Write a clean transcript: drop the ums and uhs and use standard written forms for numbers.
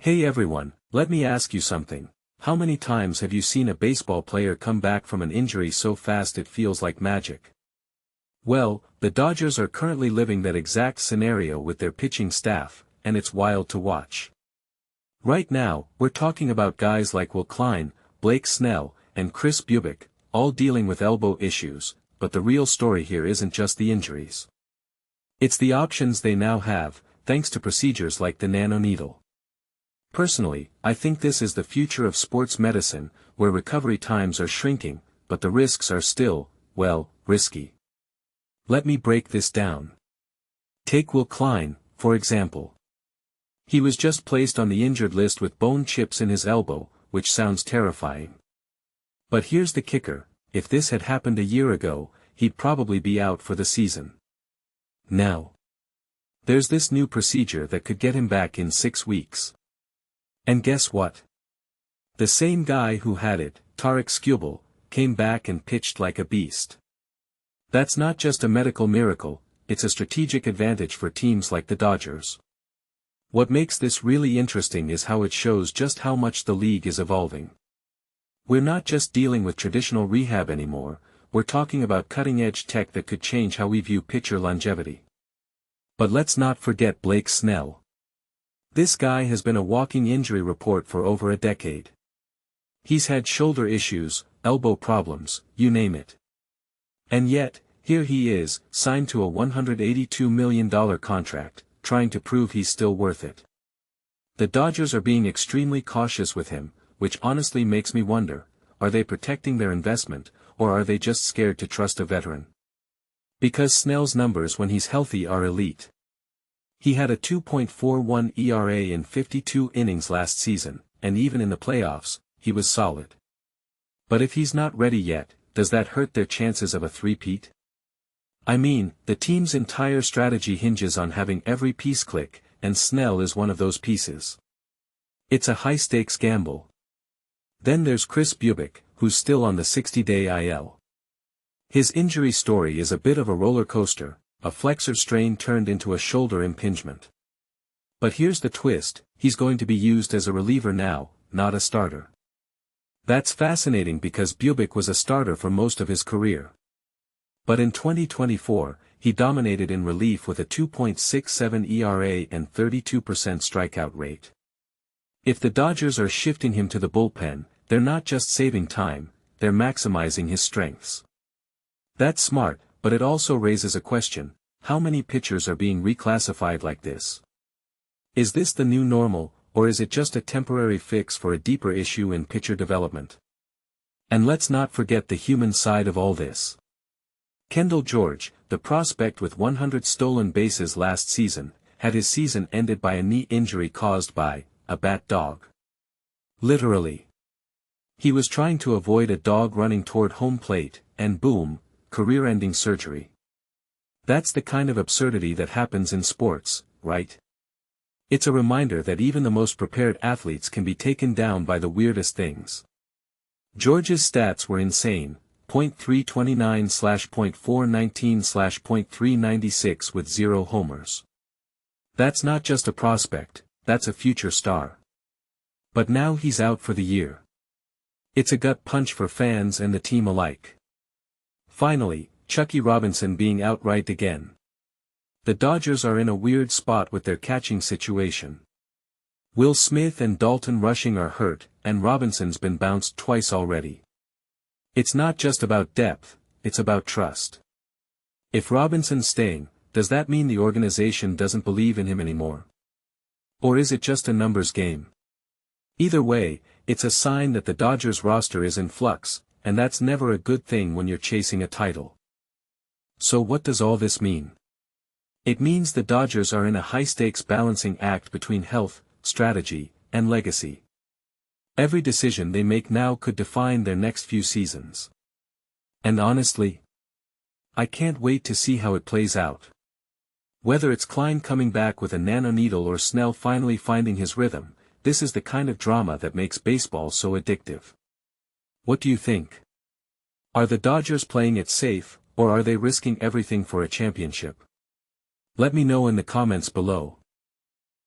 Hey everyone, let me ask you something. How many times have you seen a baseball player come back from an injury so fast it feels like magic? Well, the Dodgers are currently living that exact scenario with their pitching staff, and it's wild to watch. Right now, we're talking about guys like Will Klein, Blake Snell, and Kris Bubic, all dealing with elbow issues, but the real story here isn't just the injuries. It's the options they now have, thanks to procedures like the NanoNeedle. Personally, I think this is the future of sports medicine, where recovery times are shrinking, but the risks are still, well, risky. Let me break this down. Take Will Klein, for example. He was just placed on the injured list with bone chips in his elbow, which sounds terrifying. But here's the kicker, if this had happened a year ago, he'd probably be out for the season. Now, there's this new procedure that could get him back in 6 weeks. And guess what? The same guy who had it, Tarik Skubal, came back and pitched like a beast. That's not just a medical miracle, it's a strategic advantage for teams like the Dodgers. What makes this really interesting is how it shows just how much the league is evolving. We're not just dealing with traditional rehab anymore, we're talking about cutting-edge tech that could change how we view pitcher longevity. But let's not forget Blake Snell. This guy has been a walking injury report for over a decade. He's had shoulder issues, elbow problems, you name it. And yet, here he is, signed to a $182 million contract, trying to prove he's still worth it. The Dodgers are being extremely cautious with him, which honestly makes me wonder, are they protecting their investment, or are they just scared to trust a veteran? Because Snell's numbers when he's healthy are elite. He had a 2.41 ERA in 52 innings last season, and even in the playoffs, he was solid. But if he's not ready yet, does that hurt their chances of a three-peat? I mean, the team's entire strategy hinges on having every piece click, and Snell is one of those pieces. It's a high-stakes gamble. Then there's Kris Bubic, who's still on the 60-day IL. His injury story is a bit of a roller coaster. A flexor strain turned into a shoulder impingement. But here's the twist, he's going to be used as a reliever now, not a starter. That's fascinating because Bubic was a starter for most of his career. But in 2024, he dominated in relief with a 2.67 ERA and 32% strikeout rate. If the Dodgers are shifting him to the bullpen, they're not just saving time, they're maximizing his strengths. That's smart. But it also raises a question, how many pitchers are being reclassified like this? Is this the new normal, or is it just a temporary fix for a deeper issue in pitcher development? And let's not forget the human side of all this. Kendall George, the prospect with 100 stolen bases last season, had his season ended by a knee injury caused by a bat dog. Literally. He was trying to avoid a dog running toward home plate, and boom, career-ending surgery. That's the kind of absurdity that happens in sports, right? It's a reminder that even the most prepared athletes can be taken down by the weirdest things. George's stats were insane, .329/.419/.396 with 0 homers. That's not just a prospect, that's a future star. But now he's out for the year. It's a gut punch for fans and the team alike. Finally, Chuckie Robinson being outright again. The Dodgers are in a weird spot with their catching situation. Will Smith and Dalton Rushing are hurt, and Robinson's been bounced twice already. It's not just about depth, it's about trust. If Robinson's staying, does that mean the organization doesn't believe in him anymore? Or is it just a numbers game? Either way, it's a sign that the Dodgers roster is in flux, and that's never a good thing when you're chasing a title. So what does all this mean? It means the Dodgers are in a high-stakes balancing act between health, strategy, and legacy. Every decision they make now could define their next few seasons. And honestly, I can't wait to see how it plays out. Whether it's Klein coming back with a NanoNeedle or Snell finally finding his rhythm, this is the kind of drama that makes baseball so addictive. What do you think? Are the Dodgers playing it safe, or are they risking everything for a championship? Let me know in the comments below.